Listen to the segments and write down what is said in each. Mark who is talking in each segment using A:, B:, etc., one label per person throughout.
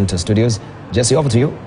A: Studios. Jesse, over to you.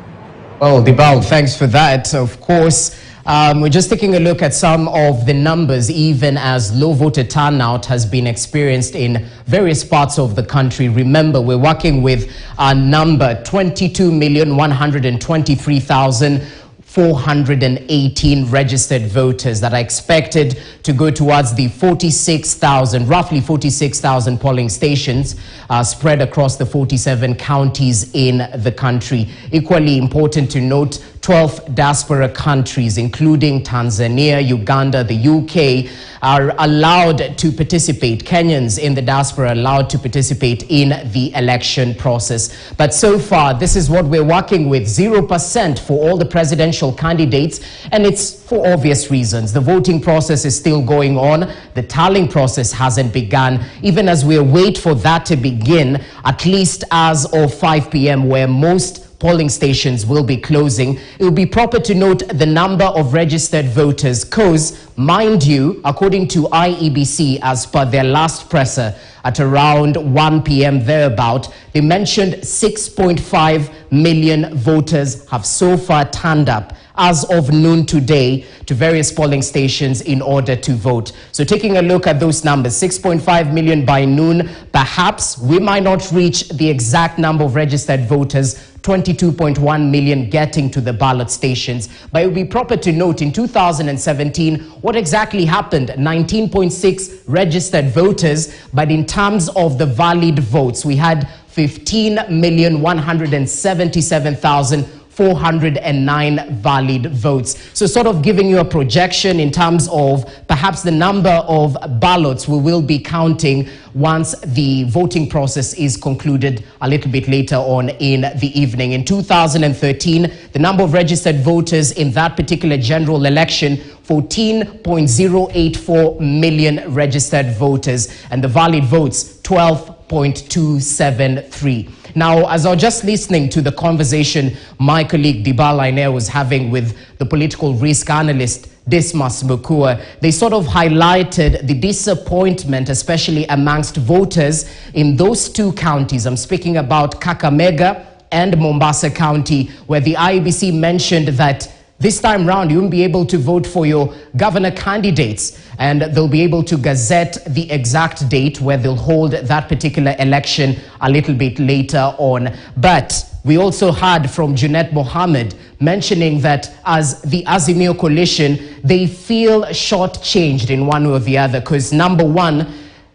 B: Well, Dibal, thanks for that. Of course, we're just taking a look at some of the numbers, even as low voter turnout has been experienced in various parts of the country. Remember, we're working with a number 22,123,418 registered voters that are expected to go towards the 46,000, roughly 46,000 polling stations spread across the 47 counties in the country. Equally important to note, 12 diaspora countries, including Tanzania, Uganda, the UK, are allowed to participate. Kenyans in the diaspora are allowed to participate in the election process. But so far, this is what we're working with, 0% for all the presidential candidates, and it's for obvious reasons. The voting process is still going on. The tallying process hasn't begun. Even as we wait for that to begin, at least as of 5 p.m., where most polling stations will be closing, it will be proper to note the number of registered voters, because, mind you, according to IEBC, as per their last presser at around 1 p.m. thereabout, they mentioned 6.5 million voters have so far turned up as of noon today to various polling stations in order to vote. So taking a look at those numbers, 6.5 million by noon, perhaps we might not reach the exact number of registered voters, 22.1 million getting to the ballot stations. But it would be proper to note in 2017, what exactly happened? 19.6 registered voters, but in terms of the valid votes, we had 15,177,409 valid votes. So sort of giving you a projection in terms of perhaps the number of ballots we will be counting once the voting process is concluded a little bit later on in the evening. In 2013, the number of registered voters in that particular general election, 14.084 million registered voters, and the valid votes, 12.273. Now, as I was just listening to the conversation my colleague Dibala Ine was having with the political risk analyst Dismas Mukua, they sort of highlighted the disappointment, especially amongst voters in those two counties. I'm speaking about Kakamega and Mombasa County, where the IEBC mentioned that this time round, you won't be able to vote for your governor candidates, and they'll be able to gazette the exact date where they'll hold that particular election a little bit later on. But we also heard from Junet Mohammed mentioning that as the Azimio coalition, they feel shortchanged in one way or the other, because number one,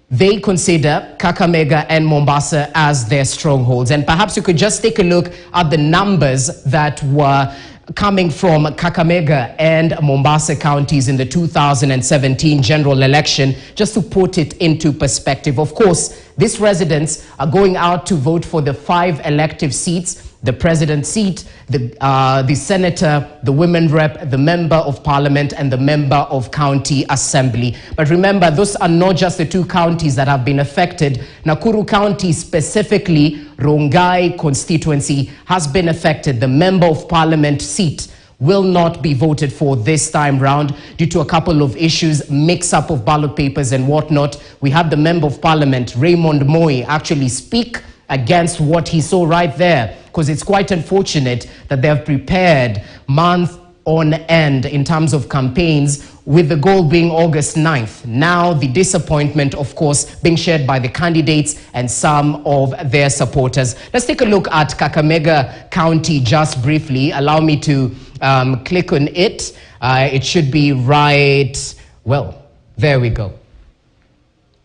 B: they consider Kakamega and Mombasa as their strongholds. And perhaps you could just take a look at the numbers that were coming from Kakamega and Mombasa counties in the 2017 general election, just to put it into perspective. Of course, these residents are going out to vote for the 5 elective seats: the president seat, the senator, the women rep, the member of parliament, and the member of county assembly. But remember, those are not just the 2 counties that have been affected. Nakuru County specifically, Rongai constituency has been affected. The member of parliament seat will not be voted for this time round due to a couple of issues, mix-up of ballot papers and whatnot. We had the member of parliament, Raymond Moi, actually speak against what he saw right there, because it's quite unfortunate that they have prepared month on end in terms of campaigns, with the goal being August 9th. Now the disappointment, of course, being shared by the candidates and some of their supporters. Let's take a look at Kakamega County just briefly. Allow me to click on it. It should be right. Well, there we go.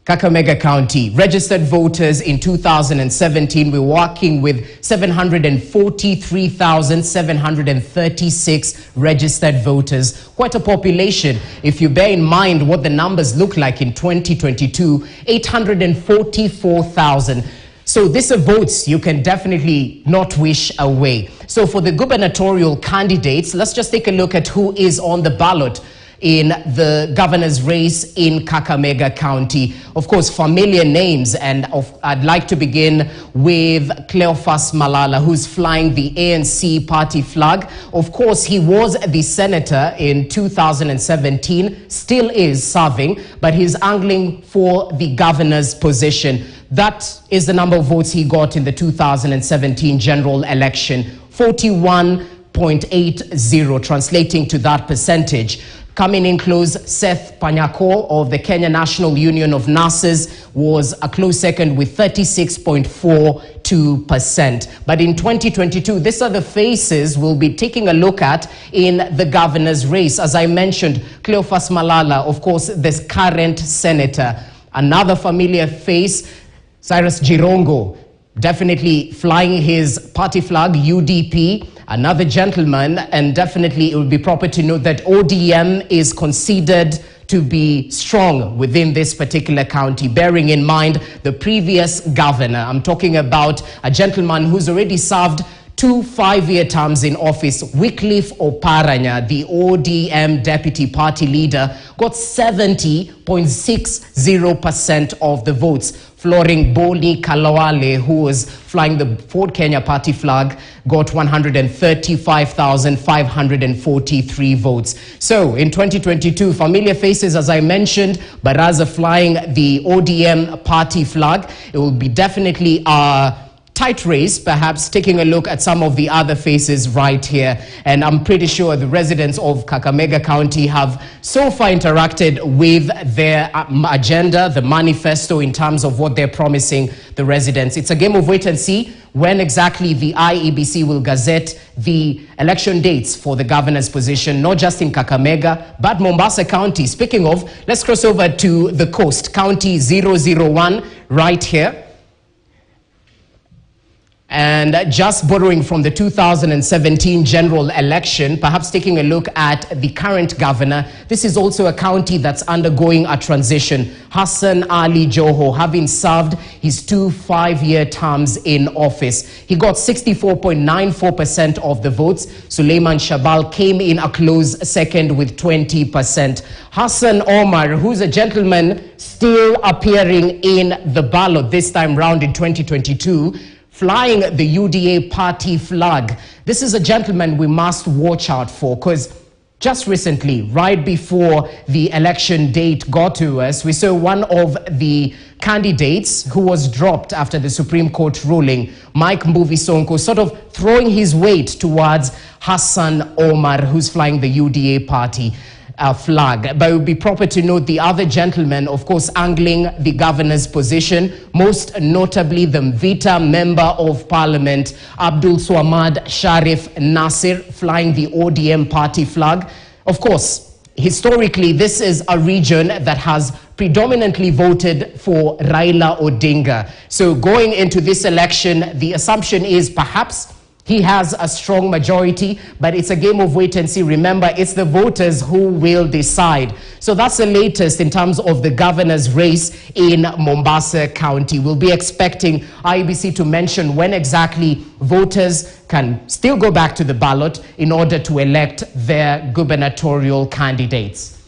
B: Kakamega County, registered voters in 2017, we're working with 743,736 registered voters. Quite a population. If you bear in mind what the numbers look like in 2022, 844,000. So these are votes you can definitely not wish away. So for the gubernatorial candidates, let's just take a look at who is on the ballot. in the governor's race in Kakamega County. Of course, familiar names, and I'd like to begin with Cleophas Malala, who's flying the ANC party flag. Of course, he was the senator in 2017, still is serving, but he's angling for the governor's position. That is the number of votes he got in the 2017 general election, 41.80, translating to that percentage. Coming in close, Seth Panyako of the Kenya National Union of Nurses was a close second with 36.42%. But in 2022, these are the faces we'll be taking a look at in the governor's race. As I mentioned, Cleophas Malala, of course, the current senator. Another familiar face, Cyrus Jirongo, definitely flying his party flag, UDP. Another gentleman, and definitely it would be proper to note that ODM is considered to be strong within this particular county, bearing in mind the previous governor. I'm talking about a gentleman who's already served 2 5-year terms in office. Wycliffe Oparanya, the ODM deputy party leader, got 70.60% of the votes. Flooring Boni Kalawale, who was flying the Ford Kenya party flag, got 135,543 votes. So in 2022, familiar faces, as I mentioned, Baraza flying the ODM party flag. It will be definitely a tight race, perhaps taking a look at some of the other faces right here. And I'm pretty sure the residents of Kakamega County have so far interacted with their agenda, the manifesto, in terms of what they're promising the residents. It's a game of wait and see when exactly the IEBC will gazette the election dates for the governor's position, not just in Kakamega, but Mombasa County. Speaking of, let's cross over to the coast, County 001 right here. And just borrowing from the 2017 general election, perhaps taking a look at the current governor, this is also a county that's undergoing a transition. Hassan Ali Joho, having served his 2 5-year terms in office. He got 64.94% of the votes. Suleiman Shabal came in a close second with 20%. Hassan Omar, who's a gentleman still appearing in the ballot this time round in 2022, flying the UDA party flag. This is a gentleman we must watch out for, because just recently, right before the election date got to us, we saw one of the candidates who was dropped after the Supreme Court ruling, Mike Mbuvi Sonko, sort of throwing his weight towards Hassan Omar, who's flying the UDA party flag. But it would be proper to note the other gentleman, of course, angling the governor's position, most notably the Mvita Member of Parliament, Abdul Swamad Sharif Nasir, flying the ODM party flag. Of course, historically, this is a region that has predominantly voted for Raila Odinga. So going into this election, the assumption is perhaps he has a strong majority, but it's a game of wait and see. Remember, it's the voters who will decide. So that's the latest in terms of the governor's race in Mombasa County. We'll be expecting IEBC to mention when exactly voters can still go back to the ballot in order to elect their gubernatorial candidates.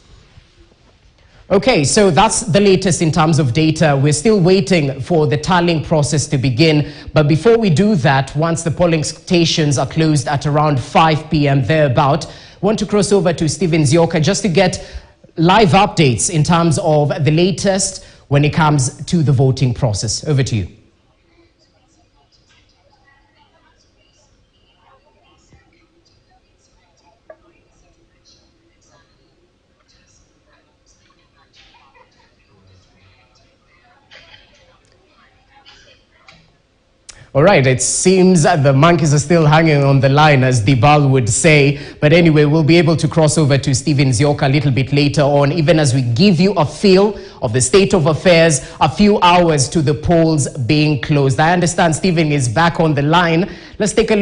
B: Okay, so that's the latest in terms of data. We're still waiting for the tallying process to begin. But before we do that, once the polling stations are closed at around 5 p.m. thereabout, I want to cross over to Stephen Zioka just to get live updates in terms of the latest when it comes to the voting process. Over to you. All right, it seems the monkeys are still hanging on the line, as Dibal would say. But anyway, we'll be able to cross over to Stephen Zioka a little bit later on, even as we give you a feel of the state of affairs a few hours to the polls being closed. I understand Stephen is back on the line. Let's take a look.